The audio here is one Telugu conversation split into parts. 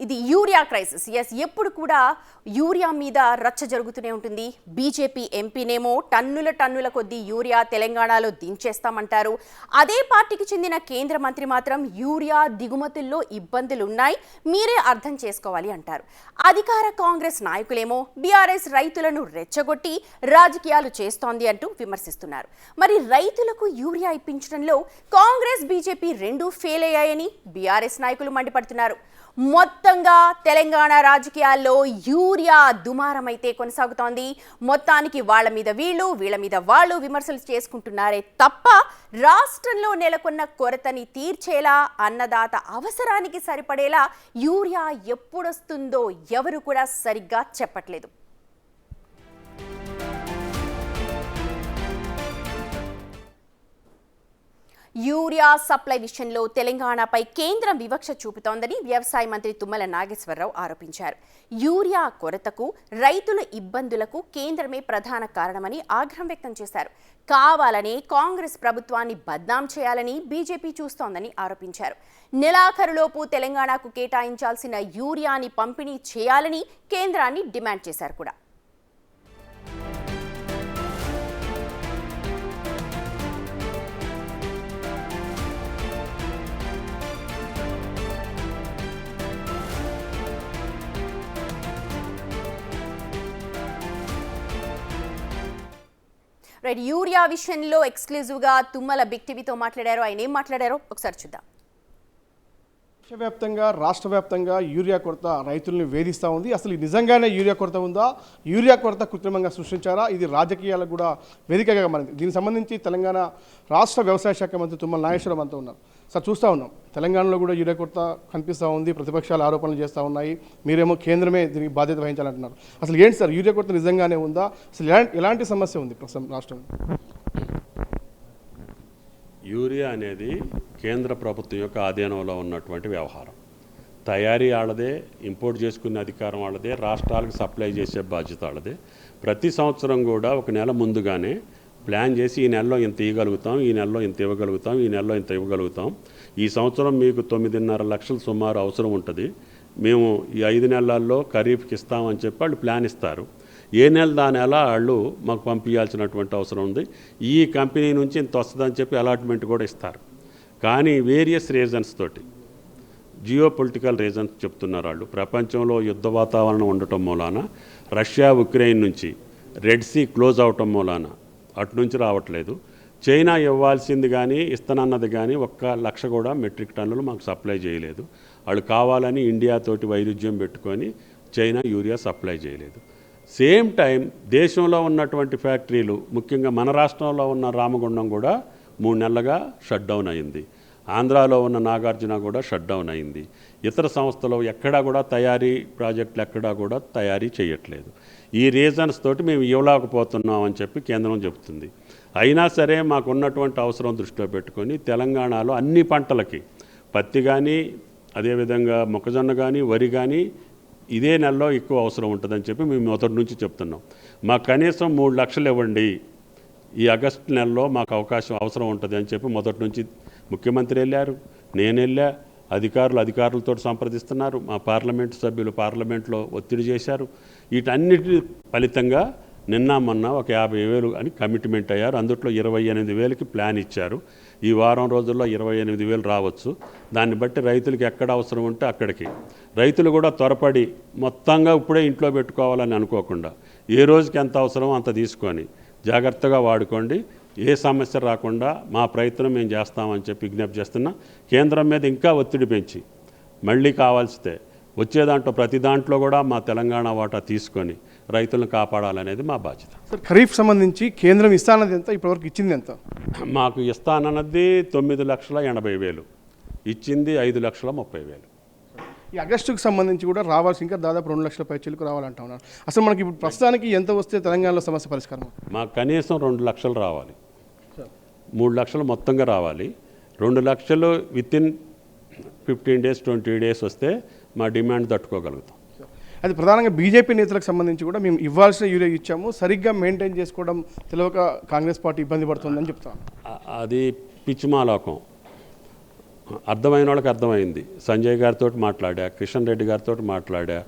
ఇది యూరియా క్రైసిస్. ఎప్పుడు కూడా యూరియా మీద రచ్చ జరుగుతూనే ఉంటుంది. బీజేపీ ఎంపీనేమో టన్నుల కొద్దీ యూరియా తెలంగాణలో దించేస్తామంటారు. అదే పార్టీకి చెందిన కేంద్ర మంత్రి మాత్రం యూరియా దిగుమతుల్లో ఇబ్బందులు ఉన్నాయి, మీరే అర్థం చేసుకోవాలి అంటారు. అధికార కాంగ్రెస్ నాయకులేమో బీఆర్ఎస్ రైతులను రెచ్చగొట్టి రాజకీయాలు చేస్తోంది అంటూ విమర్శిస్తున్నారు. మరి రైతులకు యూరియా ఇప్పించడంలో కాంగ్రెస్ బీజేపీ రెండూ ఫెయిల్ అయ్యాయని బీఆర్ఎస్ నాయకులు మండిపడుతున్నారు. మొత్తంగా తెలంగాణ రాజకీయాల్లో యూరియా దుమారమైతే కొనసాగుతోంది. మొత్తానికి వాళ్ళ మీద వీళ్ళ మీద వాళ్ళు విమర్శలు చేసుకుంటున్నారే తప్ప రాష్ట్రంలో నెలకొన్న కొరతని తీర్చేలా, అన్నదాత అవసరానికి సరిపడేలా యూరియా ఎప్పుడొస్తుందో ఎవరు కూడా సరిగ్గా చెప్పట్లేదు. యూరియా సప్లై విషయంలో తెలంగాణపై కేంద్రం వివక్ష చూపుతోందని వ్యవసాయ మంత్రి తుమ్మల నాగేశ్వరరావు ఆరోపించారు. యూరియా కొరతకు, రైతుల ఇబ్బందులకు కేంద్రమే ప్రధాన కారణమని ఆగ్రహం వ్యక్తం చేశారు. కావాలనే కాంగ్రెస్ ప్రభుత్వాన్ని బద్నాం చేయాలని బీజేపీ చూస్తోందని ఆరోపించారు. నెలాఖరులోపు తెలంగాణకు కేటాయించాల్సిన యూరియాని పంపిణీ చేయాలని కేంద్రాన్ని డిమాండ్ చేశారు కూడా. యూరియా విషయంలో ఎక్స్క్లూజివ్గా తుమ్మల బిగ్ టీవీతో మాట్లాడారు. ఆయన ఏం మాట్లాడారో ఒకసారి చూద్దాం. దేశవ్యాప్తంగా రాష్ట్ర వ్యాప్తంగా యూరియా కొరత రైతులను వేధిస్తూ ఉంది. అసలు నిజంగానే యూరియా కొరత ఉందా, యూరియా కొరత కృత్రిమంగా సృష్టించారా, ఇది రాజకీయాలకు కూడా వేదికగా మారింది. దీనికి సంబంధించి తెలంగాణ రాష్ట్ర వ్యవసాయ శాఖ మంత్రి తుమ్మల నాగేశ్వరరావు అంతా ఉన్నారు. సార్, చూస్తూ ఉన్నాం తెలంగాణలో కూడా యూరియా కొరత కనిపిస్తూ ఉంది, ప్రతిపక్షాలు ఆరోపణలు చేస్తూ ఉన్నాయి, మీరేమో కేంద్రమే దీనికి బాధ్యత వహించాలంటున్నారు. అసలు ఏంటి సార్, యూరియా కొరత నిజంగానే ఉందా, అసలు ఎలాంటి సమస్య ఉంది ప్రస్తుతం రాష్ట్రంలో? యూరియా అనేది కేంద్ర ప్రభుత్వం యొక్క ఆధీనంలో ఉన్నటువంటి వ్యవహారం. తయారీ వాళ్ళదే, ఇంపోర్ట్ చేసుకునే అధికారం వాళ్ళదే, రాష్ట్రాలకు సప్లై చేసే బాధ్యత వాళ్ళదే. ప్రతి సంవత్సరం కూడా ఒక నెల ముందుగానే ప్లాన్ చేసి ఈ నెలలో ఇంత ఇవ్వగలుగుతాం, ఈ నెలలో ఇంత ఇవ్వగలుగుతాం, ఈ నెలలో ఇంత ఇవ్వగలుగుతాం, ఈ సంవత్సరం మీకు 9.5 లక్షలు సుమారు అవసరం ఉంటుంది, మేము ఈ 5 నెలల్లో ఖరీఫ్కి ఇస్తామని చెప్పి వాళ్ళు ప్లాన్ ఇస్తారు. ఏ నెల దాని నెల వాళ్ళు మాకు పంపించాల్సినటువంటి అవసరం ఉంది, ఈ కంపెనీ నుంచి ఇంత వస్తుందని చెప్పి అలాట్మెంట్ కూడా ఇస్తారు. కానీ వేరియస్ రీజన్స్ తోటి, జియో పొలిటికల్ రీజన్స్ చెప్తున్నారు వాళ్ళు. ప్రపంచంలో యుద్ధ వాతావరణం ఉండటం మూలాన, రష్యా ఉక్రెయిన్ నుంచి రెడ్ సీ క్లోజ్ అవటం మూలాన అటు నుంచి రావట్లేదు. చైనా ఇవ్వాల్సింది కానీ ఇస్తానన్నది కానీ 1 లక్ష కూడా మెట్రిక్ టన్నులు మాకు సప్లై చేయలేదు. వాళ్ళు కావాలని ఇండియాతోటి వైరుధ్యం పెట్టుకొని చైనా యూరియా సప్లై చేయలేదు. సేమ్ టైం దేశంలో ఉన్నటువంటి ఫ్యాక్టరీలు, ముఖ్యంగా మన రాష్ట్రంలో ఉన్న రామగుండం కూడా 3 నెలలుగా షట్ డౌన్ అయింది. ఆంధ్రాలో ఉన్న నాగార్జున కూడా షట్ డౌన్ అయింది. ఇతర సంస్థలు ఎక్కడా కూడా తయారీ ప్రాజెక్టులు ఎక్కడా కూడా తయారీ చేయట్లేదు. ఈ రీజన్స్ తోటి మేము ఇవ్వలేకపోతున్నాం అని చెప్పి కేంద్రం చెబుతుంది. అయినా సరే మాకు ఉన్నటువంటి అవసరం దృష్టిలో పెట్టుకొని తెలంగాణలో అన్ని పంటలకి, పత్తి కానీ, అదేవిధంగా మొక్కజొన్న కానీ, వరి కానీ ఇదే నెలలో ఎక్కువ అవసరం ఉంటుందని చెప్పి మేము మొదటి నుంచి చెప్తున్నాం. మాకు కనీసం 3 లక్షలు ఇవ్వండి, ఈ ఆగస్టు నెలలో మాకు అవసరం ఉంటుంది అని చెప్పి మొదటి నుంచి ముఖ్యమంత్రి వెళ్ళారు, నేను వెళ్ళా, అధికారులతో సంప్రదిస్తున్నారు, మా పార్లమెంటు సభ్యులు పార్లమెంట్లో ఒత్తిడి చేశారు. వీటన్నిటి ఫలితంగా నిన్న మొన్న ఒక 50,000 అని కమిట్మెంట్ అయ్యారు. అందుట్లో 28,000కి ప్లాన్ ఇచ్చారు. ఈ వారం రోజుల్లో 28,000 రావచ్చు. దాన్ని బట్టి రైతులకి ఎక్కడ అవసరం ఉంటే అక్కడికి, రైతులు కూడా త్వరపడి మొత్తంగా ఇప్పుడే ఇంట్లో పెట్టుకోవాలని అనుకోకుండా ఏ రోజుకి ఎంత అవసరమో అంత తీసుకొని జాగ్రత్తగా వాడుకోండి, ఏ సమస్య రాకుండా మా ప్రయత్నం మేము చేస్తామని చెప్పి విజ్ఞప్తి చేస్తున్నా. కేంద్రం మీద ఇంకా ఒత్తిడి పెంచి మళ్ళీ కావాల్సితే వచ్చే దాంట్లో ప్రతి దాంట్లో కూడా మా తెలంగాణ వాటా తీసుకొని రైతులను కాపాడాలనేది మా బాధ్యత. సార్, ఖరీఫ్ సంబంధించి కేంద్రం ఇస్తానది ఎంత, ఇప్పటివరకు ఇచ్చింది ఎంత? మాకు ఇస్తానన్నది 9,80,000, ఇచ్చింది 5,30,000. ఈ ఆగస్టుకు సంబంధించి కూడా రావాల్సి ఇంకా దాదాపు 2 లక్షల పైచీలకు రావాలంటా ఉన్నారు. అసలు మనకి ఇప్పుడు ప్రస్తుతానికి ఎంత వస్తే తెలంగాణలో సమస్య పరిష్కారం? మాకు కనీసం 2 లక్షలు రావాలి, 3 లక్షలు మొత్తంగా రావాలి. 2 లక్షలు వితిన్ 15 days 20 days వస్తే మా డిమాండ్ తట్టుకోగలుగుతాం. అది ప్రధానంగా బీజేపీ నేతలకు సంబంధించి కూడా మేము ఇవ్వాల్సిన యూరియా ఇచ్చాము, సరిగ్గా మెయింటైన్ చేసుకోవడం తెలియక కాంగ్రెస్ పార్టీ ఇబ్బంది పడుతుందని చెప్తాను. అది పిచ్చిమాలోకం. అర్థమైన వాళ్ళకి అర్థమైంది. సంజయ్ గారితో మాట్లాడా, కిషన్ రెడ్డి గారితో మాట్లాడా,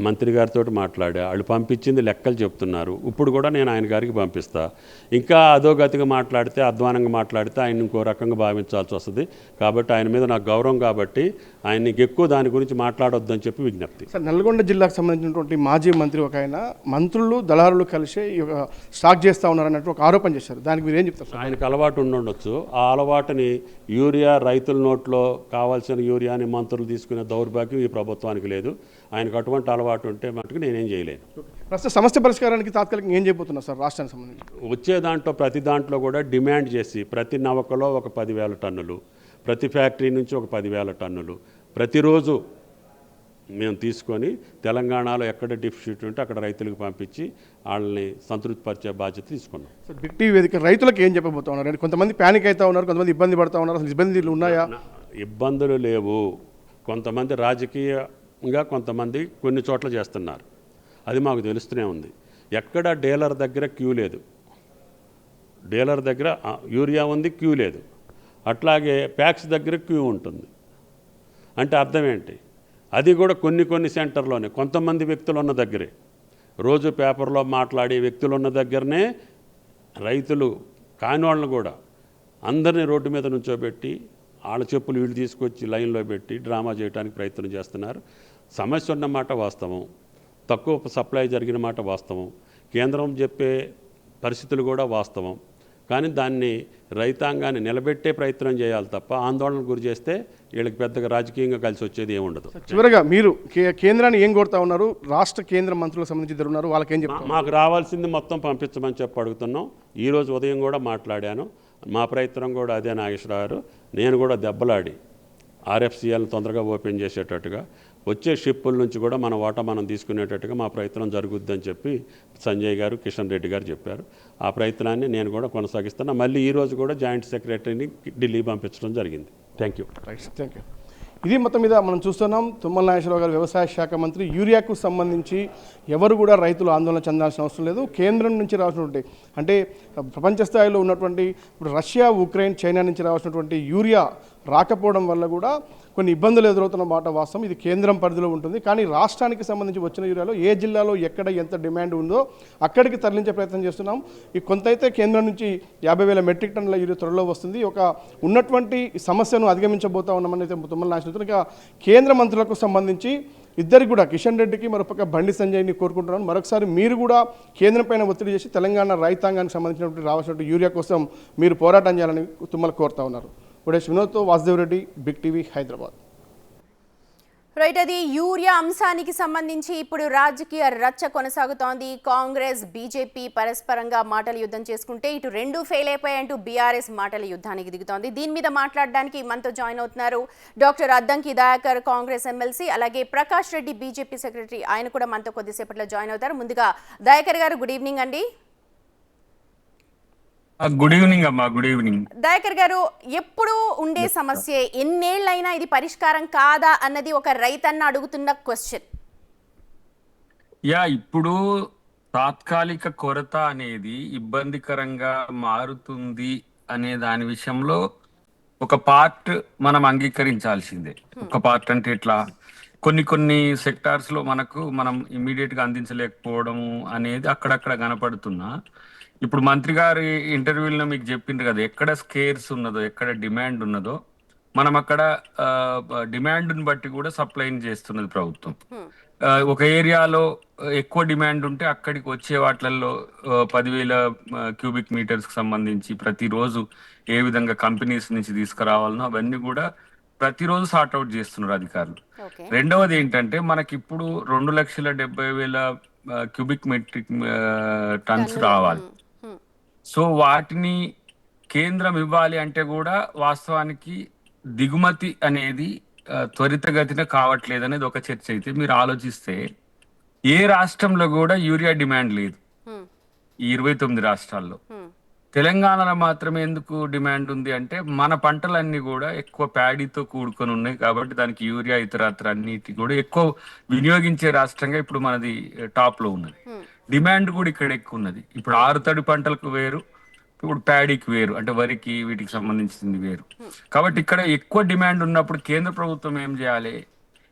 మంత్రి గారితో మాట్లాడా, వాళ్ళు పంపించింది లెక్కలు చెప్తున్నారు. ఇప్పుడు కూడా నేను ఆయన గారికి పంపిస్తా. ఇంకా అధోగతిగా మాట్లాడితే, అధ్వానంగా మాట్లాడితే ఆయన ఇంకో రకంగా భావించాల్సి వస్తుంది. కాబట్టి ఆయన మీద నాకు గౌరవం కాబట్టి ఆయనకి ఎక్కువ దాని గురించి మాట్లాడొద్దని చెప్పి విజ్ఞప్తి. సార్, నల్గొండ జిల్లాకు సంబంధించినటువంటి మాజీ మంత్రి ఒక ఆయన మంత్రులు దళారులు కలిసి స్టాక్ చేస్తూ ఉన్నారన్నట్టు ఒక ఆరోపణ చేశారు. దానికి మీరు ఏం చెప్తారు సార్? ఆయనకు అలవాటు ఉండొచ్చు. ఆ అలవాటుని యూరియా రైతుల నోట్లో కావాల్సిన యూరియాని మంత్రులు తీసుకునే దౌర్భాగ్యం ఈ ప్రభుత్వానికి లేదు. ఆయనకు అటువంటి అలవాటు ఉంటే మటుకు నేనేం చేయలేను. ప్రస్తుత సమస్య పరిష్కారానికి తాత్కాలికంగా ఏం చేయబోతున్నారు సార్ రాష్ట్రానికి సంబంధించి? వచ్చే దాంట్లో ప్రతి దాంట్లో కూడా డిమాండ్ చేసి ప్రతి నవకలో ఒక 10,000 టన్నులు, ప్రతి ఫ్యాక్టరీ నుంచి ఒక 10,000 టన్నులు ప్రతిరోజు మేము తీసుకొని తెలంగాణలో ఎక్కడ డిఫిసిట్ ఉంటే అక్కడ రైతులకు పంపించి వాళ్ళని సంతృప్తిపరిచే బాధ్యత తీసుకున్నాం. సార్, బిగ్ టీవీ వేదిక రైతులకు ఏం చెప్పబోతా ఉన్నారు? అంటే కొంతమంది ప్యానిక్ అవుతా ఉన్నారు, కొంతమంది ఇబ్బంది పడుతూ ఉన్నారు. అసలు ఇబ్బందులు ఉన్నాయా? ఇబ్బందులు లేవు. కొంతమంది రాజకీయంగా కొంతమంది కొన్ని చోట్ల చేస్తున్నారు. అది మాకు తెలుస్తూనే ఉంది. ఎక్కడ డీలర్ దగ్గర క్యూ లేదు. డీలర్ దగ్గర యూరియా ఉంది, క్యూ లేదు. అట్లాగే ప్యాక్స్ దగ్గర క్యూ ఉంటుంది. అంటే అర్థం ఏంటి? అది కూడా కొన్ని సెంటర్లోనే కొంతమంది వ్యక్తులు ఉన్న దగ్గరే, రోజు పేపర్లో మాట్లాడే వ్యక్తులు ఉన్న దగ్గరనే రైతులు కాని వాళ్ళని కూడా అందరినీ రోడ్డు మీద నుంచోబెట్టి వాళ్ళ చెప్పులు వీళ్ళు తీసుకొచ్చి లైన్లో పెట్టి డ్రామా చేయడానికి ప్రయత్నం చేస్తున్నారు. సమస్య ఉన్నమాట వాస్తవం, తక్కువ సప్లై జరిగిన మాట వాస్తవం, కేంద్రం చెప్పే పరిస్థితులు కూడా వాస్తవం. కానీ దాన్ని రైతాంగాన్ని నిలబెట్టే ప్రయత్నం చేయాలి తప్ప ఆందోళనకు గురి చేస్తే వీళ్ళకి పెద్దగా రాజకీయంగా కలిసి వచ్చేది ఏముండదు. చివరగా మీరు కేంద్రాన్ని ఏం కోరుతా ఉన్నారు? రాష్ట్ర కేంద్ర మంత్రులకు సంబంధించి ఇద్దరు ఉన్నారు, వాళ్ళకి ఏం చెప్తారు? మాకు రావాల్సింది మొత్తం పంపించమని చెప్పి అడుగుతున్నాం. ఈరోజు ఉదయం కూడా మాట్లాడాను. మా ప్రయత్నం కూడా అదే నాగేశ్వరరావు గారు. నేను కూడా దెబ్బలాడి ఆర్ఎఫ్సిఎల్ తొందరగా ఓపెన్ చేసేటట్టుగా, వచ్చే షిప్పుల నుంచి కూడా మన వాటా మనం తీసుకునేటట్టుగా మా ప్రయత్నం జరుగుద్దని చెప్పి సంజయ్ గారు, కిషన్ రెడ్డి గారు చెప్పారు. ఆ ప్రయత్నాన్ని నేను కూడా కొనసాగిస్తున్నా. మళ్ళీ ఈరోజు కూడా జాయింట్ సెక్రటరీని ఢిల్లీ పంపించడం జరిగింది. Thank you. Thank you. ఇది మొత్తం మీద మనం చూస్తున్నాం. తుమ్మల నాగేశ్వరరావు గారు వ్యవసాయ శాఖ మంత్రి. యూరియాకు సంబంధించి ఎవరు కూడా రైతులు ఆందోళన చెందాల్సిన అవసరం లేదు. కేంద్రం నుంచి రావాల్సినటువంటి, అంటే ప్రపంచ స్థాయిలో ఉన్నటువంటి ఇప్పుడు రష్యా, ఉక్రెయిన్, చైనా నుంచి రావాల్సినటువంటి యూరియా రాకపోవడం వల్ల కూడా కొన్ని ఇబ్బందులు ఎదురవుతున్న మాట వాస్తవం. ఇది కేంద్రం పరిధిలో ఉంటుంది. కానీ రాష్ట్రానికి సంబంధించి వచ్చిన యూరియాలో ఏ జిల్లాలో ఎక్కడ ఎంత డిమాండ్ ఉందో అక్కడికి తరలించే ప్రయత్నం చేస్తున్నాం. ఈ కొంత అయితే కేంద్రం నుంచి 50,000 మెట్రిక్ టన్నుల యూరియా త్వరలో వస్తుంది. ఒక ఉన్నటువంటి సమస్యను అధిగమించబోతా ఉన్నామని అయితే తుమ్మల నాగేశ్వరరావు. ఇక కేంద్ర మంత్రులకు సంబంధించి ఇద్దరికి కూడా, కిషన్ రెడ్డికి, మరొక బండి సంజయ్ని కోరుకుంటున్నాను. మరొకసారి మీరు కూడా కేంద్రం పైన ఒత్తిడి చేసి తెలంగాణ రైతాంగానికి సంబంధించినటువంటి రావాల్సినటువంటి యూరియా కోసం మీరు పోరాటం చేయాలని తుమ్మల కోరుతా ఉన్నారు. ఉడేష్ వినోద్తో Vasudev Reddy, Big TV, Hyderabad. Right, అది యూరియా అంశానికి సంబంధించి ఇప్పుడు రాజకీయ రచ్చ కొనసాగుతోంది. కాంగ్రెస్, బీజేపీ పరస్పరంగా మాటల యుద్ధం చేసుకుంటే ఇటు రెండు ఫెయిల్ అయిపోయాయంటూ బీఆర్ఎస్ మాటల యుద్ధానికి దిగుతోంది. దీని మీద మాట్లాడడానికి మనతో జాయిన్ అవుతున్నారు డాక్టర్ అద్దంకి దయాకర్, కాంగ్రెస్ ఎమ్మెల్సీ, అలాగే ప్రకాష్ రెడ్డి, బీజేపీ సెక్రటరీ. ఆయన కూడా మనతో కొద్దిసేపట్లో జాయిన్ అవుతారు. ముందుగా దయాకర్ గారు, గుడ్ ఈవినింగ్ అండి. గుడ్ ఈవినింగ్ అమ్మా. గుడ్ ఈవినింగ్ దయాకర్ గారు. ఎప్పుడు ఉండే సమస్య, ఎన్నేళ్ళైనా ఇది పరిష్కారం కాదా అన్నది ఒక రైతన్న అడుగుతున్న క్వశ్చన్. ఇప్పుడు తాత్కాలిక కొరత అనేది ఇబ్బందికరంగా మారుతుంది అనే దాని విషయంలో ఒక పార్ట్ మనం అంగీకరించాల్సిందే. ఒక పార్ట్ అంటే ఇట్లా కొన్ని సెక్టార్స్ లో మనం ఇమ్మీడియట్ గా అందించలేకపోవడం అనేది అక్కడక్కడ కనపడుతున్నా, ఇప్పుడు మంత్రి గారి ఇంటర్వ్యూలో మీకు చెప్పిండ్రు కదా, ఎక్కడ స్కేర్స్ ఉన్నదో, ఎక్కడ డిమాండ్ ఉన్నదో మనం అక్కడ డిమాండ్ని బట్టి కూడా సప్లైని చేస్తున్నది ప్రభుత్వం. ఒక ఏరియాలో ఎక్కువ డిమాండ్ ఉంటే అక్కడికి వచ్చే వాటిల్లో 10,000 క్యూబిక్ మీటర్స్కి సంబంధించి ప్రతిరోజు ఏ విధంగా కంపెనీస్ నుంచి తీసుకురావాలనో అవన్నీ కూడా ప్రతిరోజు సార్ట్అవుట్ చేస్తున్నారు అధికారులు. రెండవది ఏంటంటే మనకిప్పుడు 2,70,000 క్యూబిక్ మెట్రిక్ టన్స్ రావాలి. సో వాటిని కేంద్రం ఇవ్వాలి అంటే కూడా వాస్తవానికి దిగుమతి అనేది త్వరితగతిన కావట్లేదు అనేది ఒక చర్చ. అయితే మీరు ఆలోచిస్తే ఏ రాష్ట్రంలో కూడా యూరియా డిమాండ్ లేదు ఈ 29 రాష్ట్రాల్లో. తెలంగాణలో మాత్రమే ఎందుకు డిమాండ్ ఉంది అంటే మన పంటలన్నీ కూడా ఎక్కువ ప్యాడీతో కూడుకొని ఉన్నాయి కాబట్టి దానికి యూరియా ఇతరత్ర అన్నిటి కూడా ఎక్కువ వినియోగించే రాష్ట్రంగా ఇప్పుడు మనది టాప్ లో ఉన్నది. డిమాండ్ కూడా ఇక్కడ ఎక్కువ ఉన్నది. ఇప్పుడు 6 తడి పంటలకు వేరు, ఇప్పుడు ప్యాడీకి వేరు, అంటే వరికి వీటికి సంబంధించింది వేరు. కాబట్టి ఇక్కడ ఎక్కువ డిమాండ్ ఉన్నప్పుడు కేంద్ర ప్రభుత్వం ఏం చేయాలి,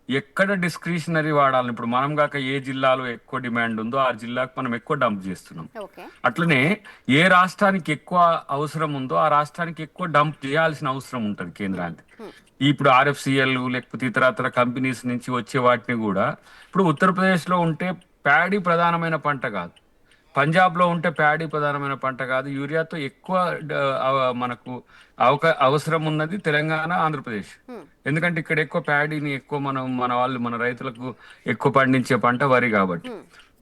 ఎక్కడ డిస్క్రిషనరీ వాడాలి. ఇప్పుడు మనం కాక ఏ జిల్లాలో ఎక్కువ డిమాండ్ ఉందో ఆ జిల్లాకు మనం ఎక్కువ డంప్ చేస్తున్నాం. ఓకే. అట్లనే ఏ రాష్ట్రానికి ఎక్కువ అవసరం ఉందో ఆ రాష్ట్రానికి ఎక్కువ డంప్ చేయాల్సిన అవసరం ఉంటుంది కేంద్రానికి. ఇప్పుడు ఆర్ఎఫ్సిఎల్ లేకపోతే ఇతరత్ర కంపెనీస్ నుంచి వచ్చే వాటిని కూడా, ఇప్పుడు ఉత్తరప్రదేశ్ లో ఉంటే ప్యాడీ ప్రధానమైన పంట కాదు, పంజాబ్ లో ఉంటే ప్యాడీ ప్రధానమైన పంట కాదు, యూరియాతో ఎక్కువ మనకు అవసరం ఉన్నది తెలంగాణ, ఆంధ్రప్రదేశ్. ఎందుకంటే ఇక్కడ ఎక్కువ ప్యాడీని ఎక్కువ మన రైతులకు ఎక్కువ పండించే పంట వరి కాబట్టి.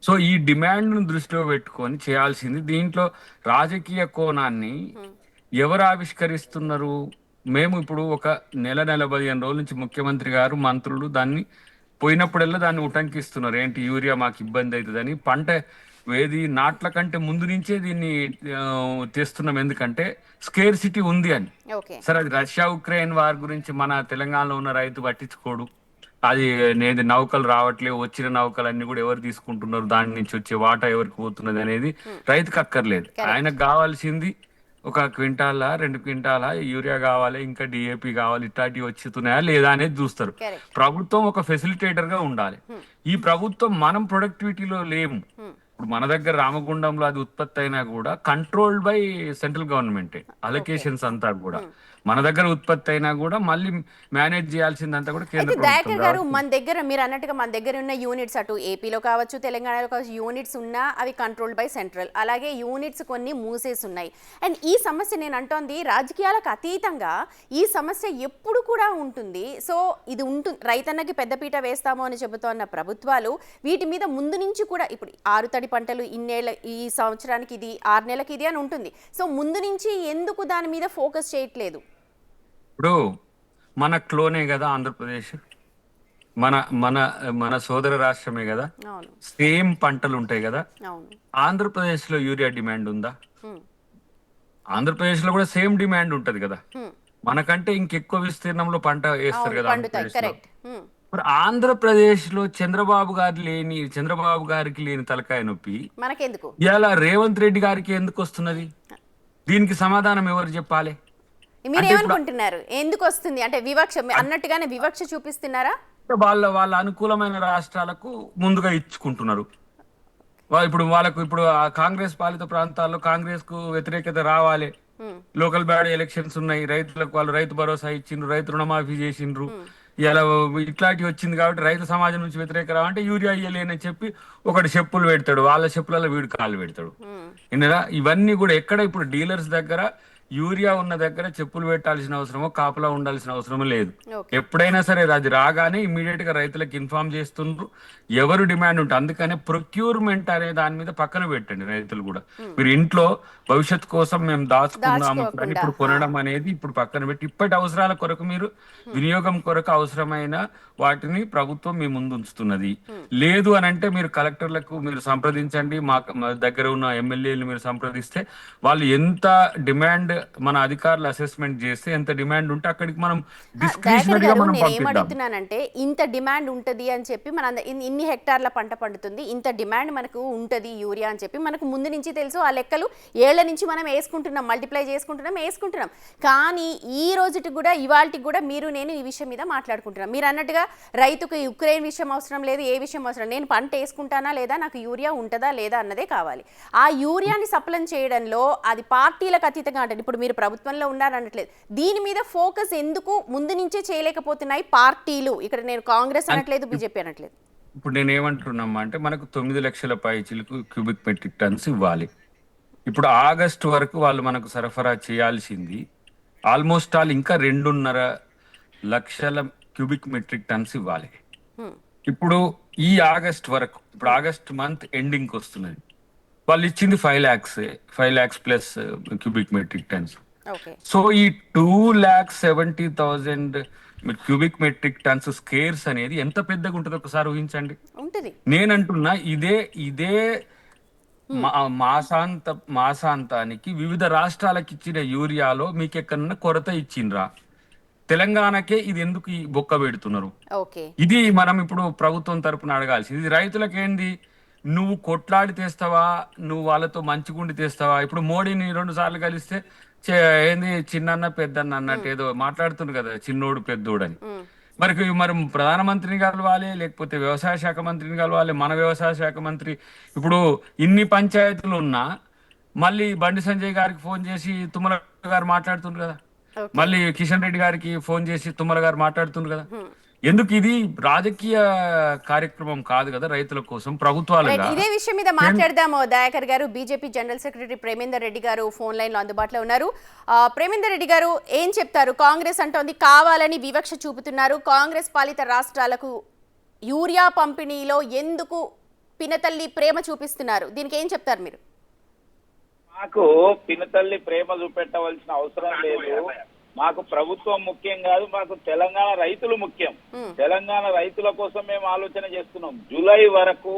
సో ఈ డిమాండ్ ను దృష్టిలో పెట్టుకొని చేయాల్సింది. దీంట్లో రాజకీయ కోణాన్ని ఎవరు ఆవిష్కరిస్తున్నారు? మేము ఇప్పుడు ఒక నెల 15 రోజుల నుంచి ముఖ్యమంత్రి గారు, మంత్రులు దాన్ని పోయినప్పుడల్లా దాన్ని ఉటంకిస్తున్నారు. ఏంటి, యూరియా మాకు ఇబ్బంది అవుతుందని. పంట ఏది నాట్ల కంటే ముందు నుంచే దీన్ని తెస్తున్నాం, ఎందుకంటే స్కేర్ సిటీ ఉంది అని. ఓకే. సరే, అది రష్యా ఉక్రెయిన్ వార్ గురించి మన తెలంగాణలో ఉన్న రైతు పట్టించుకోడు. అది నేది నౌకలు రావట్లేవు, వచ్చిన నౌకలన్నీ కూడా ఎవరు తీసుకుంటున్నారు, దాని నుంచి వచ్చే వాటా ఎవరికి పోతున్నది అనేది రైతుకు అక్కర్లేదు. ఆయనకు కావాల్సింది ఒక క్వింటాల 2 క్వింటాల యూరియా కావాలి, ఇంకా డిఏపి కావాలి, ఇట్లాంటివి వచ్చుతున్నాయా లేదా అనేది చూస్తారు. ప్రభుత్వం ఒక ఫెసిలిటేటర్ గా ఉండాలి. ఈ ప్రభుత్వం మనం ప్రొడక్టివిటీలో లేము. ఇప్పుడు మన దగ్గర రామగుండంలో అది ఉత్పత్తి అయినా కూడా controlled by central government, allocations అంతా కూడా. మన దగ్గర ఉత్పత్తి అయినా కూడా మళ్ళీ మేనేజ్ చేయాల్సిందంతా కూడా కేంద్ర దయాకర్ గారు, మన దగ్గర మీరు అన్నట్టుగా మన దగ్గర ఉన్న యూనిట్స్ అటు ఏపీలో కావచ్చు, తెలంగాణలో కావచ్చు, యూనిట్స్ ఉన్నా అవి కంట్రోల్డ్ బై సెంట్రల్. అలాగే యూనిట్స్ కొన్ని మూసేసి ఉన్నాయి. అండ్ ఈ సమస్య నేను అంటోంది రాజకీయాలకు అతీతంగా ఈ సమస్య ఎప్పుడు కూడా ఉంటుంది. సో ఇది ఉంటుంది, రైతన్నకి పెద్దపీట వేస్తాము అని చెబుతోన్న ప్రభుత్వాలు వీటి మీద ముందు నుంచి కూడా, ఇప్పుడు ఆరుతడి పంటలు ఇన్నేళ్ళ, ఈ సంవత్సరానికి ఇది, 6 నెలలకి ఇది అని ఉంటుంది. సో ముందు నుంచి ఎందుకు దాని మీద ఫోకస్ చేయట్లేదు? ఇప్పుడు మన క్లోనే కదా ఆంధ్రప్రదేశ్, మన మన మన సోదర రాష్ట్రమే కదా, సేమ్ పంటలు ఉంటాయి కదా. ఆంధ్రప్రదేశ్ లో యూరియా డిమాండ్ ఉందా? ఆంధ్రప్రదేశ్ లో కూడా సేమ్ డిమాండ్ ఉంటది కదా. మనకంటే ఇంకెక్కువ విస్తీర్ణంలో పంట వేస్తారు కదా ఆంధ్రప్రదేశ్. మరి ఆంధ్రప్రదేశ్ లో చంద్రబాబు గారికి లేని తలకాయ నొప్పి మనకెందుకు ఇలా రేవంత్ రెడ్డి గారికి ఎందుకు వస్తున్నది? దీనికి సమాధానం ఎవరు చెప్పాలి? మీరేమనుకుంటున్నారు, ఎందుకు వస్తుంది? అంటే వివక్ష అన్నట్టుగానే వివక్ష చూపిస్తున్నారా? వాళ్ళ అనుకూలమైన రాష్ట్రాలకు ముందుగా ఇచ్చుకుంటున్నారు. ఇప్పుడు కాంగ్రెస్ పాలిత ప్రాంతాల్లో కాంగ్రెస్ కు వ్యతిరేకత రావాలి. లోకల్ బాడీ ఎలక్షన్స్ ఉన్నాయి, రైతులకు వాళ్ళు రైతు భరోసా ఇచ్చిండ్రు, రైతు రుణమాఫీ చేసిండ్రు. ఇలా ఇట్లాంటివి వచ్చింది కాబట్టి రైతు సమాజం నుంచి వ్యతిరేక రావంటే యూరియా ఇయ్యలేని చెప్పి ఒకటి చెప్పులు పెడతాడు, వాళ్ళ చెప్పులలో వీడు కాళ్ళు పెడతాడు. ఇవన్నీ కూడా ఎక్కడ ఇప్పుడు డీలర్స్ దగ్గర యూరియా ఉన్న దగ్గర చెప్పులు పెట్టాల్సిన అవసరమో కాపలా ఉండాల్సిన అవసరమో లేదు. ఎప్పుడైనా సరే అది రాగానే ఇమీడియట్ గా రైతులకు ఇన్ఫార్మ్ చేస్తుండ్రు ఎవరు డిమాండ్ ఉంటుంది. అందుకనే ప్రొక్యూర్మెంట్ అనే దాని మీద పక్కన పెట్టండి. రైతులు కూడా మీరు ఇంట్లో భవిష్యత్ కోసం మేము దాచుకుందాము అని ఇప్పుడు కొనడం అనేది ఇప్పుడు పక్కన పెట్టి, ఇప్పటి అవసరాల కొరకు మీరు వినియోగం కొరకు అవసరమైన వాటిని ప్రభుత్వం మీ ముందు ఉంచుతున్నది. లేదు అని అంటే మీరు కలెక్టర్లకు మీరు సంప్రదించండి, మా దగ్గర ఉన్న ఎమ్మెల్యేలు మీరు సంప్రదిస్తే వాళ్ళు ఎంత డిమాండ్ మన అధికారులు అసెస్మెంట్ చేస్తే ఎంత డిమాండ్ ఉంటే అక్కడికి మనం డిస్క్రిషనరీగా మనం ఏమడుగుతున్నానంటే, ఇంత డిమాండ్ ఉంటది అని చెప్పి మన ఇన్ని హెక్టార్ల పంట పండుతుంది, ఇంత డిమాండ్ మనకు ఉంటది యూరియా అని చెప్పి మనకు ముందు నుంచి తెలుసు. ఆ లెక్కలు ఏళ్ల నుంచి మనం వేసుకుంటున్నాం, మల్టిప్లై వేసుకుంటున్నాం. కానీ ఈ రోజుకి కూడా, ఇవాళకి కూడా మీరు నేను ఈ విషయం మీద మాట్లాడుకుంటున్నాం. మీరు అన్నట్టుగా రైతుకు యుక్రెయిన్ విషయం అవసరం లేదు, ఏ విషయం అవసరం, నేను పంట వేసుకుంటానా లేదా, నాకు యూరియా ఉంటుందా లేదా అన్నదే కావాలి. ఆ యూరియాని సప్లై చేయడంలో అది పార్టీలకు అతీతంగా ఉంటుంది. ఇప్పుడు మీరు ప్రభుత్వంలో ఉన్నారనట్లేదు, దీని మీద ఫోకస్ ఎందుకు ముందు నుంచే చేయలేకపోతున్నాయి పార్టీలు? ఇక్కడ నేను కాంగ్రెస్ అనట్లేదు, బీజేపీ అనట్లేదు. ఇప్పుడు నేను ఏమంటున్నామా అంటే, మనకు 9 లక్షల పైచిలకు క్యూబిక్ మెట్రిక్ టన్స్ ఇవ్వాలి. ఇప్పుడు ఆగస్టు వరకు వాళ్ళు మనకు సరఫరా చేయాల్సింది ఆల్మోస్ట్ ఇంకా 2.5 లక్షల క్యూబిక్ మెట్రిక్ టన్స్ ఇవ్వాలి. ఇప్పుడు ఈ ఆగస్ట్ వరకు, ఇప్పుడు ఆగస్ట్ మంత్ ఎండింగ్ వస్తున్నది, వాళ్ళు ఇచ్చింది 5 lakhs plus cubic metric turns. So ఈ 2,70,000 క్యూబిక్ మెట్రిక్ టన్స్ స్కేర్స్ అనేది ఎంత పెద్దగా ఉంటుంది ఒకసారి ఊహించండి. నేనంటున్నా ఇదే మాసాంతానికి వివిధ రాష్ట్రాలకు ఇచ్చిన యూరియాలో మీకు ఎక్కడన్నా కొరత ఇచ్చిండ్రా? తెలంగాణకే ఇది ఎందుకు బొక్క పెడుతున్నారు? ఇది మనం ఇప్పుడు ప్రభుత్వం తరపున అడగాల్సింది. ఇది రైతులకేంది, నువ్వు కొట్లాడి తెస్తావా, నువ్వు వాళ్ళతో మంచిగుండి తెస్తావా? ఇప్పుడు మోడీని 2 సార్లు కలిస్తే ఏంది చిన్నన్న పెద్దన్న అన్నట్టు ఏదో మాట్లాడుతుండ్రు కదా, చిన్నోడు పెద్దోడు అని. మరి ప్రధానమంత్రిని కలవాలి, లేకపోతే వ్యవసాయ శాఖ మంత్రిని కలవాలి. మన వ్యవసాయ శాఖ మంత్రి ఇప్పుడు ఇన్ని పంచాయతీలు ఉన్నా మళ్ళీ బండి సంజయ్ గారికి ఫోన్ చేసి తుమ్మల గారు మాట్లాడుతుండ్రు కదా, మళ్ళీ కిషన్ రెడ్డి గారికి ఫోన్ చేసి తుమ్మల గారు మాట్లాడుతుండ్రు కదా. ఎందుకు ఇది రాజకీయ కార్యక్రమం కాదు కదా, రైతుల కోసం ప్రభుత్వాలుగా. ఇదే విషయం మీద మాట్లాడదాము దయాకర్ గారు. BJP general secretary Premender Reddy గారు ఫోన్ లైన్ లో అందుబాటులో ఉన్నారు. ప్రేమేందర్ రెడ్డి గారు ఏం చెప్తారు? కాంగ్రెస్ అంటోంది కావాలని వివక్ష చూపుతున్నారు, కాంగ్రెస్ పాలిత రాష్ట్రాలకు యూరియా పంపిణీలో ఎందుకు పినతల్లి ప్రేమ చూపిస్తున్నారు, దీనికి ఏం చెప్తారు మీరు? మాకు పినతల్లి ప్రేమ చూపెట్టవలసిన అవసరం లేదు. మాకు ప్రభుత్వం ముఖ్యం కాదు, మాకు తెలంగాణ రైతులు ముఖ్యం. తెలంగాణ రైతుల కోసం మేము ఆలోచన చేస్తున్నాం. జూలై వరకు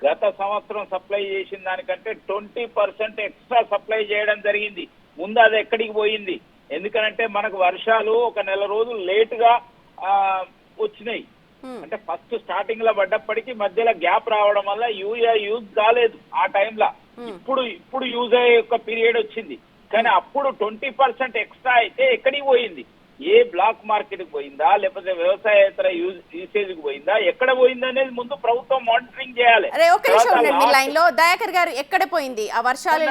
గత సంవత్సరం సప్లై చేసిన దానికంటే 20% ఎక్స్ట్రా సప్లై చేయడం జరిగింది. ముందు అది ఎక్కడికి పోయింది? ఎందుకంటే మనకు వర్షాలు ఒక నెల రోజులు లేట్ గా వచ్చినాయి. అంటే ఫస్ట్ స్టార్టింగ్ లో పడ్డప్పటికీ మధ్యలో గ్యాప్ రావడం వల్ల యూరియా యూజ్ కాలేదు ఆ టైంలో. ఇప్పుడు యూజ్ అయ్యే ఒక పీరియడ్ వచ్చింది. కానీ అప్పుడు 20% ఎక్స్ట్రా అయితే ఎక్కడికి పోయింది? ఏ బ్లాక్ మార్కెట్ కి పోయిందా, లేకపోతే వ్యవసాయేతర యూసేజ్ కి పోయిందా, ఎక్కడ పోయింది అనేది ముందు ప్రభుత్వం మానిటరింగ్ చేయాలి. లైన్ లో దయాకర్ గారు ఎక్కడ పోయింది ఆ వర్షాలు?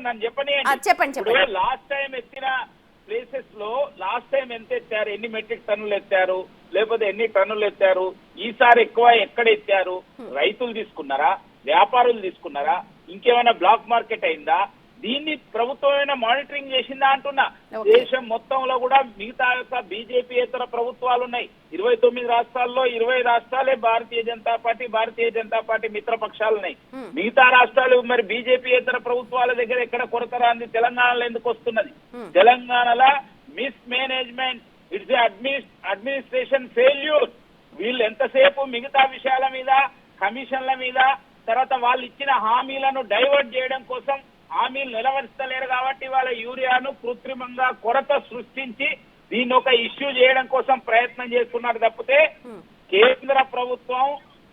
నన్ను చెప్పండి. లాస్ట్ టైం ఎత్తిన ప్లేసెస్ లో లాస్ట్ టైం ఎంత ఎత్తారు, ఎన్ని మెట్రిక్ టన్నులు ఎత్తారు, లేకపోతే ఎన్ని టన్నులు ఎత్తారు, ఈసారి ఎక్కువ ఎక్కడ ఎత్తారు? రైతులు తీసుకున్నారా, వ్యాపారులు తీసుకున్నారా, ఇంకేమైనా బ్లాక్ మార్కెట్ అయిందా? దీన్ని ప్రభుత్వమైనా మానిటరింగ్ చేసిందా అంటున్నా. దేశం మొత్తంలో కూడా మిగతా యొక్క బీజేపీయేతర ప్రభుత్వాలు ఉన్నాయి. 29 రాష్ట్రాల్లో 20 రాష్ట్రాలే భారతీయ జనతా పార్టీ మిత్రపక్షాలు ఉన్నాయి. మిగతా రాష్ట్రాలు మరి బీజేపీయేతర ప్రభుత్వాల దగ్గర ఎక్కడ కొరత రాంది తెలంగాణలో ఎందుకు వస్తున్నది? తెలంగాణలో miss management, it's administration failure. వీళ్ళు ఎంతసేపు మిగతా విషయాల మీద, కమిషన్ల మీద, తర్వాత వాళ్ళు ఇచ్చిన హామీలను డైవర్ట్ చేయడం కోసం హామీలు నిలవరిస్తలేరు కాబట్టి వాళ్ళ యూరియాను కృత్రిమంగా కొరత సృష్టించి దీన్ని ఒక ఇష్యూ చేయడం కోసం ప్రయత్నం చేస్తున్నారు తప్పితే కేంద్ర ప్రభుత్వం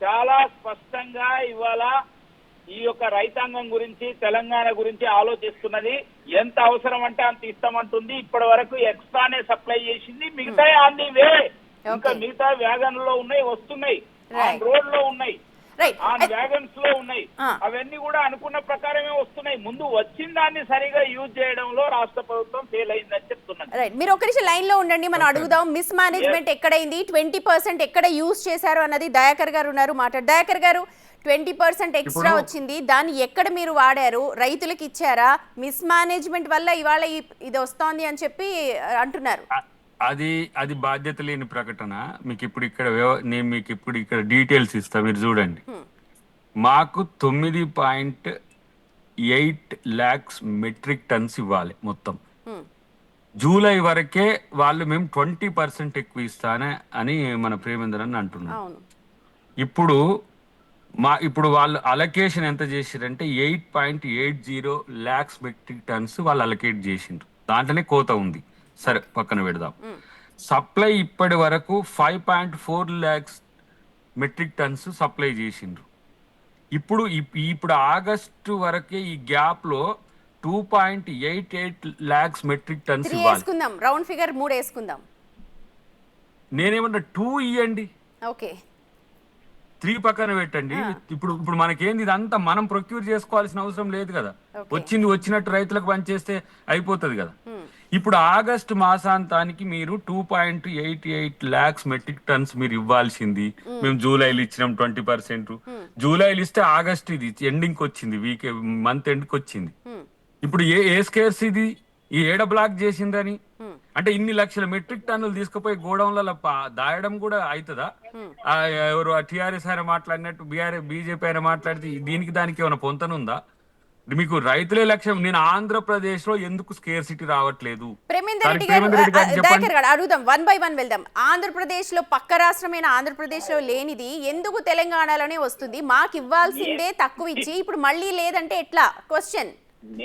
చాలా స్పష్టంగా ఇవాళ ఈ యొక్క రైతాంగం గురించి, తెలంగాణ గురించి ఆలోచిస్తున్నది. ఎంత అవసరం అంటే అంత ఇస్తామంటుంది. ఇప్పటి వరకు ఎక్స్ట్రానే సప్లై చేసింది. మిగతా ఆన్ ది వే, ఇంకా మిగతా వ్యాగన్లో ఉన్నాయి, వస్తున్నాయి, ఆన్ రోడ్ లో ఉన్నాయి, వ్యాగన్స్ లో ఉన్నాయి. అవన్నీ కూడా అనుకున్న ప్రకారమే వస్తున్నాయి. ముందు వచ్చిన దాన్ని సరిగా యూజ్ చేయడంలో రాష్ట్ర ప్రభుత్వం ఫెయిల్ అయిందని చెప్తున్నారు. మీరు ఒక నిమిషం లైన్ లో ఉండండి, మనం అడుగుదాం. మిస్ మేనేజ్మెంట్ ఎక్కడైంది, 20% ఎక్కడ యూజ్ చేశారు అన్నది దయాకర్ గారు ఉన్నారు, మాట్లాడు. దయాకర్ గారు, 20% ఎక్స్ట్రా వచ్చింది, దాన్ని ఎక్కడ మీరు వాడారు? రైతులకు ఇచ్చారా? మిస్ మేనేజ్మెంట్ వల్ల ఇవాళ ఇది వస్తోంది అని చెప్పి అంటున్నారు. అది బాధ్యత లేని ప్రకటన. మీకు ఇప్పుడు ఇక్కడ డీటెయిల్స్ ఇస్తా, మీరు చూడండి. మాకు 9.8 lakhs మెట్రిక్ టన్స్ ఇవ్వాలి మొత్తం. జూలై వరకే వాళ్ళు మేము 20% ఎక్కువ ఇస్తానే అని మన ప్రేమేందర్ అని అంటున్నారు. ఇప్పుడు వాళ్ళు అలొకేషన్ ఎంత చేసిరంటే 8.80 lakhs మెట్రిక్ టన్స్ వాళ్ళు అలొకేట్ చేసిండ్రు. దాంట్లోనే కోత ఉంది. సరే, పక్కన పెడదాం. సప్లై ఇప్పటి వరకు 5.4 lakhs మెట్రిక్ టన్స్ సప్లై చేసిండ్రు. ఇప్పుడు ఆగస్టు వరకే ఈ గ్యాప్ లో 2.88 lakhs మెట్రిక్ టన్స్ ఇవ్వాలి. రౌండ్ ఫిగర్ 3 వేసుకుందాం. నేనేమన్నా 2 ఇవ్వండి, ఓకే, 3 పక్కన పెట్టండి. ఇప్పుడు మనకేంది, ఇదంతా మనం ప్రొక్యూర్ చేసుకోవాల్సిన అవసరం లేదు కదా. వచ్చినట్టు రైతులకు పనిచేస్తే అయిపోతుంది కదా. ఇప్పుడు ఆగస్టు మాసాంతానికి మీరు 2.88 lakhs మెట్రిక్ టన్స్ మీరు ఇవ్వాల్సింది. మేము జూలైలో ఇచ్చినాం 20%. జూలైలో ఇస్తే ఆగస్ట్ ఇది ఎండింగ్ వచ్చింది, మంత్ ఎండ్కి వచ్చింది. ఇప్పుడు ఏ స్కేర్స్ ఇది? ఈ ఏడ బ్లాక్ చేసిందని అంటే ఇన్ని లక్షల మెట్రిక్ టన్నులు తీసుకుపోయి గోడౌన్లలో దాయడం కూడా అవుతుందా? ఎవరు టిఆర్ఎస్ ఆయన మాట్లాడినట్టు బీజేపీ ఆయన మాట్లాడితే దానికి ఏమైనా పొంతనుందా? మీకు రైతులే లక్ష్యం. నేను ఆంధ్రప్రదేశ్ లో ఎందుకు స్కేర్సిటీ రావట్లేదు? అడుగుదాం, 1 by 1 వెళ్దాం. ఆంధ్రప్రదేశ్ లో, పక్క రాష్ట్రమైన ఆంధ్రప్రదేశ్ లో లేనిది ఎందుకు తెలంగాణలోనే వస్తుంది? మాకు ఇవ్వాల్సిందే తక్కువ ఇచ్చి ఇప్పుడు మళ్ళీ లేదంటే ఎట్లా? క్వశ్చన్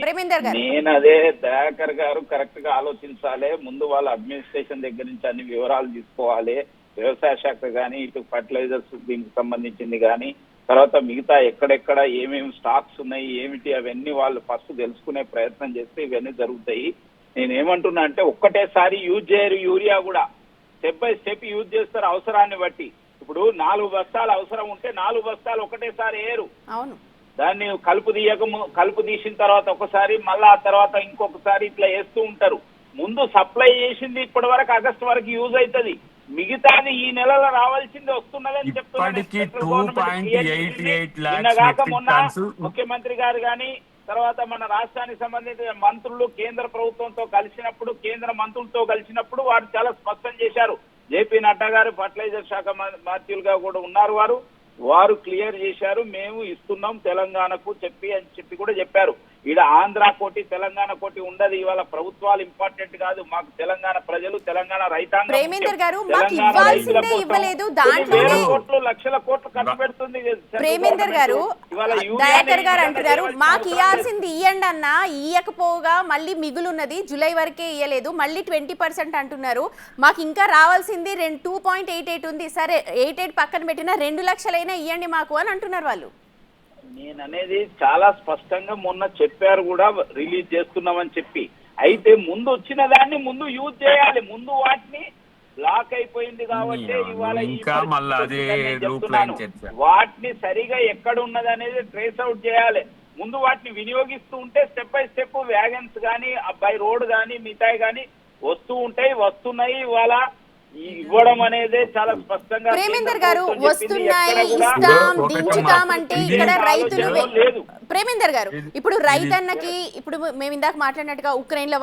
ప్రేమేందర్ గారు. నేను అదే దయాకర్ గారు కరెక్ట్ గా ఆలోచించాలి. ముందు వాళ్ళ అడ్మినిస్ట్రేషన్ దగ్గర నుంచి అన్ని వివరాలు తీసుకోవాలి. వ్యవసాయ శాఖ గానీ, ఇటు ఫర్టిలైజర్స్ దీనికి సంబంధించింది గానీ, తర్వాత మిగతా ఎక్కడెక్కడ ఏమేమి స్టాక్స్ ఉన్నాయి ఏమిటి అవన్నీ వాళ్ళు ఫస్ట్ తెలుసుకునే ప్రయత్నం చేస్తే ఇవన్నీ జరుగుతాయి. నేనేమంటున్నా అంటే ఒక్కటేసారి యూజ్ చేయరు యూరియా కూడా, స్టెప్ బై స్టెప్ యూజ్ చేస్తారు అవసరాన్ని బట్టి. ఇప్పుడు 4 బస్తాలు అవసరం ఉంటే 4 బస్తాలు ఒకటేసారి వేయరు, అవును, దాన్ని కలుపు తీసిన తర్వాత ఒకసారి మళ్ళా ఆ తర్వాత ఇంకొకసారి ఇట్లా వేస్తూ ఉంటారు. ముందు సప్లై చేసింది ఇప్పటి వరకు ఆగస్టు వరకు యూజ్ అవుతుంది, మిగతాది ఈ నెలలో రావాల్సింది వస్తున్నదని చెప్తున్నారు. ముఖ్యమంత్రి గారు కానీ తర్వాత మన రాష్ట్రానికి సంబంధించిన మంత్రులు కేంద్ర ప్రభుత్వంతో కలిసినప్పుడు, కేంద్ర మంత్రులతో కలిసినప్పుడు వారు చాలా స్పష్టం చేశారు. జేపీ నడ్డా గారు ఫర్టిలైజర్ శాఖ మంత్రులుగా కూడా ఉన్నారు, వారు క్లియర్ చేశారు, మేము ఇస్తున్నాం తెలంగాణకు అని చెప్పి కూడా చెప్పారు. ఈడ ఆంధ్ర కోటి తెలంగాణ కోటి ఉండదు, ఇవాళ ప్రభుత్వాలు ఇంపార్టెంట్ కాదు, మాకు తెలంగాణ ప్రజలు తెలంగాణ రైతాంగం లక్షల కోట్లు ఖర్చు పెడుతుంది. ప్రేమేందర్ గారు దయాకర్ గారు అంటున్నారు మాకు ఇవ్వాల్సింది ఇయ్యండి అన్న, ఇయ్యకపోగా మళ్ళీ మిగులున్నది జూలై వరకే ఇయ్యలేదు, మళ్ళీ 20% అంటున్నారు, మాకు ఇంకా రావాల్సింది 2.88 ఉంది, సరే 88 పక్కన పెట్టిన 2 లక్షలైనా ఇయ్యండి మాకు అని అంటున్నారు వాళ్ళు. నేననేది చాలా స్పష్టంగా మొన్న చెప్పారు కూడా, రిలీజ్ చేస్తున్నామని చెప్పి. అయితే ముందు వచ్చిన దాన్ని ముందు యూజ్ చేయాలి, ముందు వాటిని బ్లాక్ అయిపోయింది కాబట్టి ఇవాళ వాటిని సరిగా ఎక్కడ ఉన్నది అనేది ట్రేస్ అవుట్ చేయాలి. ముందు వాటిని వినియోగిస్తూ ఉంటే స్టెప్ బై స్టెప్ వ్యాగన్స్ కానీ బై రోడ్ కానీ మిగతాయి కానీ వస్తున్నాయి. ఇవాళ ఇవ్వడం అనేది చాలా స్పష్టంగా ప్రేమేందర్ గారు వస్తున్నాయి, ఇస్తాం, దించుతాం అంటే ఇక్కడ రైతులు ప్రేమేందర్ గారు ఇప్పుడు రైతన్నకి ఇప్పుడు మేము ఇందాక మాట్లాడినట్టుగా ఉక్రెయిన్ల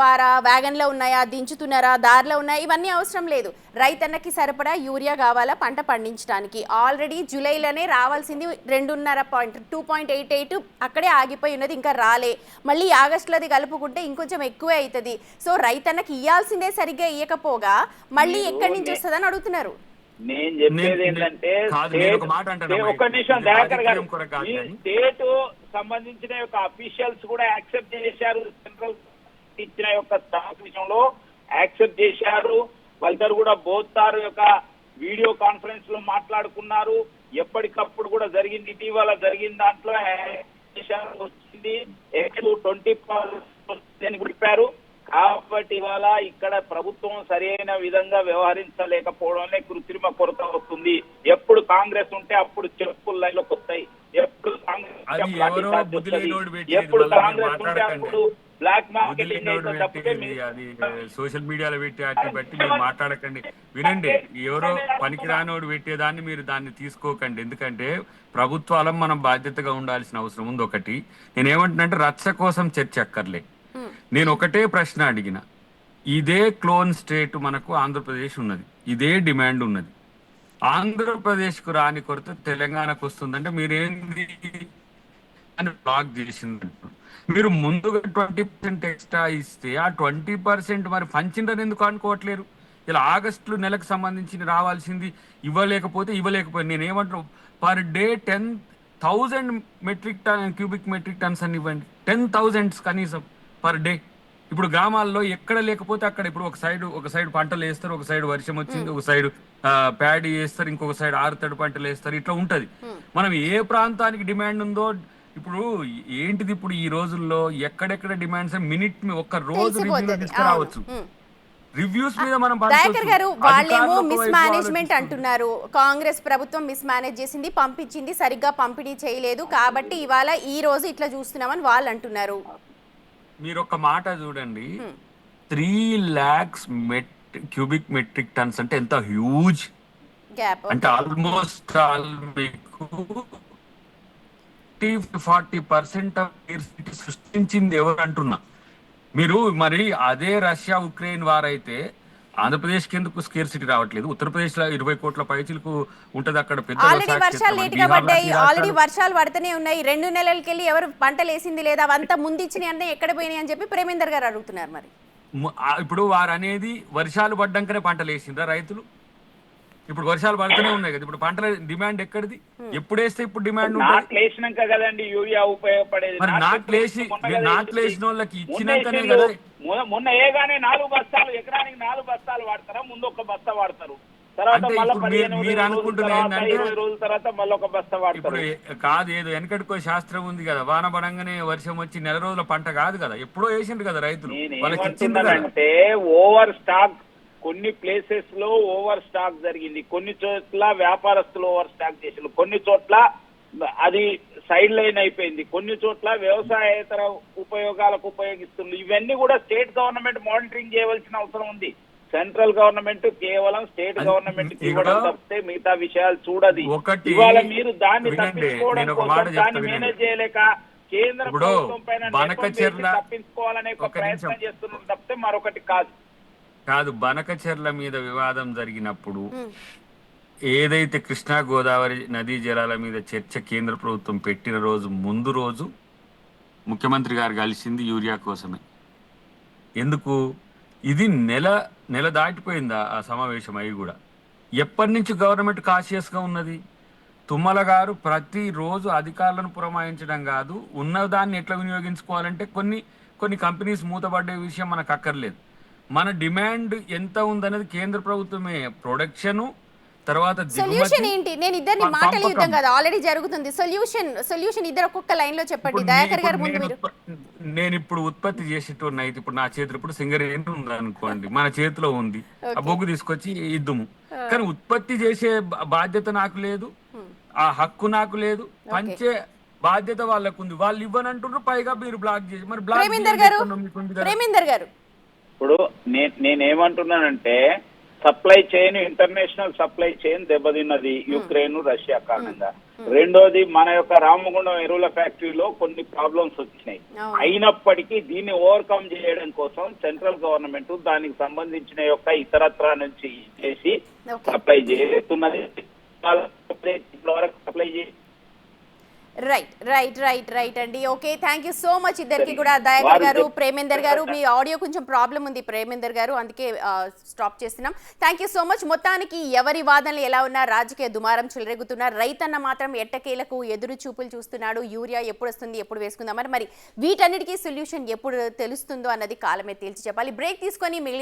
వ్యాగన్లో ఉన్నాయా, దించుతున్నారా, దారిలో ఉన్నాయా, ఇవన్నీ అవసరం లేదు. రైతన్నకి సరిపడా యూరియా కావాలా పంట పండించడానికి, ఆల్రెడీ జూలైలోనే రావాల్సింది 2.88 అక్కడే ఆగిపోయి ఉన్నది, ఇంకా రాలే, మళ్ళీ ఆగస్టులోది కలుపుకుంటే ఇంకొంచెం ఎక్కువే అవుతుంది. సో రైతన్నకి ఇవ్వాల్సిందే సరిగ్గా ఇవ్వకపోగా మళ్ళీ ఎక్కడి నుంచి వస్తుందని అడుగుతున్నారు. నేను చెప్పేది ఏంటంటే ఒక నిమిషం దయాకర్ గారు, ఈ స్టేట్ సంబంధించిన యొక్క అఫీషియల్స్ కూడా యాక్సెప్ట్ చేశారు, సెంట్రల్ ఇచ్చిన యొక్క స్టాక్ విషయంలో యాక్సెప్ట్ చేశారు. వాళ్ళిద్దరు కూడా బోత్తారు యొక్క వీడియో కాన్ఫరెన్స్ లో మాట్లాడుకున్నారు, ఎప్పటికప్పుడు కూడా జరిగింది, ఇటీవల జరిగిన దాంట్లో వచ్చింది 20% అని చెప్పారు. కాబట్టి ఇవాళ ఇక్కడ ప్రభుత్వం సరైన విధంగా వ్యవహరించలేకపోవడంలో కృత్రిమ కొరత వస్తుంది. ఎప్పుడు కాంగ్రెస్ ఉంటే అప్పుడు చెప్పులు లైన్లోకి వస్తాయి, ఎప్పుడు కాంగ్రెస్ ఉంటే అప్పుడు బ్లాక్ మార్కెటింగ్. అది సోషల్ మీడియాలో పెట్టే బట్టి మీరు మాట్లాడకండి, వినండి. ఎవరో పనికిరానోడు పెట్టేదాన్ని మీరు దాన్ని తీసుకోకండి, ఎందుకంటే ప్రభుత్వాలం మనం బాధ్యతగా ఉండాల్సిన అవసరం ఉంది. ఒకటి నేనేమంటున్నానంటే రచ్చ కోసం చర్చ అక్కర్లే. నేను ఒకటే ప్రశ్న అడిగిన, ఇదే క్లోన్ స్టేట్ మనకు ఆంధ్రప్రదేశ్ ఉన్నది, ఇదే డిమాండ్ ఉన్నది, ఆంధ్రప్రదేశ్కు రాని కొరత తెలంగాణకు వస్తుందంటే మీరేంది అని బ్లాక్ చేసింది. మీరు ముందుగా 20% ఎక్స్ట్రా ఇస్తే ఆ 20% మరి పంచిందని ఎందుకు అనుకోవట్లేరు? ఇలా ఆగస్టు నెలకు సంబంధించి రావాల్సింది ఇవ్వలేకపోతే నేనేమంటున్నాను, per day 10,000 metric ton cubic metric tons అని ఇవ్వండి, 10,000 కనీసం పర్ డే. ఇప్పుడు గ్రామాల్లో ఎక్కడ లేకపోతే అక్కడ, ఇప్పుడు ఒక సైడ్ పంటలు వేస్తారు, ఒక సైడ్ వర్షం వచ్చింది, ఒక సైడ్ ప్యాడీ వేస్తారు, ఇంకొక సైడ్ ఆరుతడి పంటలు వేస్తారు, ఇట్లా ఉంటది. మనం ఏ ప్రాంతానికి డిమాండ్ ఉందో ఇప్పుడు ఏంటిది, ఇప్పుడు ఈ రోజుల్లో ఎక్కడెక్కడ డిమాండ్స్ మినిట్ ఒక్క రోజు రివ్యూ తీసుకురావచ్చు, రివ్యూస్ మీద మనం. దయాకర్ గారు వాళ్ళేమో మిస్ మేనేజ్మెంట్ అంటున్నారు, కాంగ్రెస్ ప్రభుత్వం మిస్ మేనేజ్ చేసింది, పంపించింది సరిగ్గా పంపిణీ చేయలేదు కాబట్టి ఇవాళ ఈ రోజు ఇట్లా చూస్తున్నామని వాళ్ళు అంటున్నారు. మీరు ఒక మాట చూడండి, 3 lakhs క్యూబిక్ మెట్రిక్ టన్స్ అంటే ఎంత హ్యూజ్ గ్యాప్, అంటే ఆల్మోస్ట్ మీకు 40% సృష్టించింది ఎవరు అంటున్నా. మీరు మరి అదే రష్యా ఉక్రెయిన్ వార్ అయితే ఆంధ్రప్రదేశ్ కి ఎందుకు స్కేర్సిటీ రావట్లేదు? ఉత్తరప్రదేశ్ లో 20 కోట్ల పైచిలకు ఉంటది, అక్కడ పెద్ద ఆల్రెడీ వర్షాలు పడుతూనే ఉన్నాయి, 2 నెలలకెళ్ళి ఎవరు పంటలు వేసింది లేదా, అవంతా ముందు ఇచ్చినాయి అంటే ఎక్కడ పోయినాయి అని చెప్పి ప్రేమేందర్ గారు అడుగుతున్నారు. మరి ఇప్పుడు వారు అనేది వర్షాలు పడ్డాకనే పంటలు వేసిండ్రా రైతులు? ఇప్పుడు వర్షాలు పడుతూనే ఉన్నాయి కదా, ఇప్పుడు పంటల డిమాండ్ ఎక్కడిది? ఎప్పుడు వేస్తే ఇప్పుడు డిమాండ్ కదండి యూరియా ఉపయోగపడేది. మరి నాట్లేసిన వాళ్ళకి ఇచ్చినాకనే కదా. మొన్న ఏగానే 4 బస్తాలు, ఎకరానికి 4 బస్తాలు వాడతారా, ముందు 1 బస్తా వాడతారు, తర్వాత అంటే మళ్ళీ ఇప్పుడు 15 మీరు రోజుల అనుకుంటున్న తర్వాత ఏంటంటే 20 రోజుల తర్వాత మళ్ళీ ఒక బస్తా ఇప్పుడు వాడతారు. కాదు, ఏదో వెనకటికో శాస్త్రం ఉంది కదా, వాన పడంగానే వర్షం వచ్చి నెల రోజుల పంట కాదు కదా, ఎప్పుడో వేసిండ్రు కదా రైతులు, నేను వాళ్ళకి ఇచ్చిండ్రు కదా. ఏమంటున్నానంటే ఓవర్ స్టాక్, కొన్ని ప్లేసెస్ లో ఓవర్ స్టాక్ జరిగింది, కొన్ని చోట్ల వ్యాపారస్తులు ఓవర్ స్టాక్ చేసిండ్రు, కొన్ని చోట్ల అది సైడ్ లైన్ అయిపోయింది, కొన్ని చోట్ల వ్యవసాయేతర ఉపయోగాలకు ఉపయోగిస్తున్నారు. ఇవన్నీ కూడా స్టేట్ గవర్నమెంట్ మానిటరింగ్ చేయవలసిన అవసరం ఉంది. సెంట్రల్ గవర్నమెంట్ కేవలం స్టేట్ గవర్నమెంట్ ఇవ్వడం తప్పితే మిగతా విషయాలు చూడది. ఇవాళ మీరు దాన్ని తప్పించుకోవడం కోసం, దాన్ని మేనేజ్ చేయలేక కేంద్ర ప్రభుత్వం పైన నెపం వేసి తప్పించుకోవాలనే ఒక ప్రయత్నం చేస్తున్నారు తప్పితే మరొకటి కాదు. బనకచెర్ల మీద వివాదం జరిగినప్పుడు ఏదైతే కృష్ణా గోదావరి నదీ జలాల మీద చర్చ కేంద్ర ప్రభుత్వం పెట్టిన రోజు ముందు రోజు ముఖ్యమంత్రి గారు కలిసింది యూరియా కోసమే. ఎందుకు? ఇది నెల దాటిపోయిందా ఆ సమావేశం అయి కూడా. ఎప్పటి నుంచి గవర్నమెంట్ కాషియస్గా ఉన్నది? తుమ్మల గారు ప్రతిరోజు అధికారులను పురమాయించడం కాదు, ఉన్నదాన్ని ఎట్లా వినియోగించుకోవాలంటే కొన్ని కంపెనీస్ మూతపడ్డే విషయం మనకు అక్కర్లేదు. మన డిమాండ్ ఎంత ఉందనేది కేంద్ర ప్రభుత్వమే ప్రొడక్షను, తర్వాత సొల్యూషన్ ఏంటి? నేను ఇద్దరిని మాటలు యుద్ధం కదా ఆల్రెడీ జరుగుతుంది. సొల్యూషన్ ఇద్దరు ఒక్కొక్క లైన్ లో చెప్పండి. దయాకర్ గారు ముందు మీరు. నేను ఇప్పుడు ఉత్పత్తి చేసేటోడిని అయితే ఇప్పుడు నా చేతిలో ఇప్పుడు సింగరేణి ఉంది అనుకోండి, మన చేతిలో ఉంది, ఆ బొగ్గు తీసుకొచ్చి ఇద్దుము. కానీ ఉత్పత్తి చేసే బాధ్యత నాకు లేదు, ఆ హక్కు నాకు లేదు, పంచే బాధ్యత వాళ్ళకు ఉంది. వాళ్ళు ఇవ్వనంటున్నారు, పైగా మీరు బ్లాక్ చేసి మరి బ్లాక్ ప్రేమేందర్ గారు ఇప్పుడు నేనేమంటున్నానంటే supply chain, international supply chain దెబ్బతిన్నది యుక్రెయిన్ రష్యా కారణంగా. రెండోది మన యొక్క రామగుండం ఎరువుల ఫ్యాక్టరీలో కొన్ని ప్రాబ్లమ్స్ వచ్చినాయి. అయినప్పటికీ దీన్ని ఓవర్కమ్ చేయడం కోసం సెంట్రల్ గవర్నమెంట్ దానికి సంబంధించిన యొక్క ఇతరత్రా నుంచి చేసి సప్లై చేస్తున్నది. సప్లై చేసి రైట్ అండి. Okay, thank you so much ఇద్దరికి కూడా. దయాకర్ గారు, ప్రేమేందర్ గారు, మీ ఆడియో కొంచెం ప్రాబ్లం ఉంది ప్రేమేందర్ గారు, అందుకే స్టాప్ చేస్తున్నాం. Thank you so much. మొత్తానికి ఎవరి వాదనలు ఎలా ఉన్నా రాజకీయ దుమారం చెలరేగుతున్నారు. రైతన్న మాత్రం ఎట్టకేలకు ఎదురు చూపులు చూస్తున్నాడు. యూరియా ఎప్పుడు వస్తుంది, ఎప్పుడు వేసుకుందామని. మరి వీటన్నిటికీ సొల్యూషన్ ఎప్పుడు తెలుస్తుందో అన్నది కాలమే తేల్చి చెప్పాలి. బ్రేక్ తీసుకొని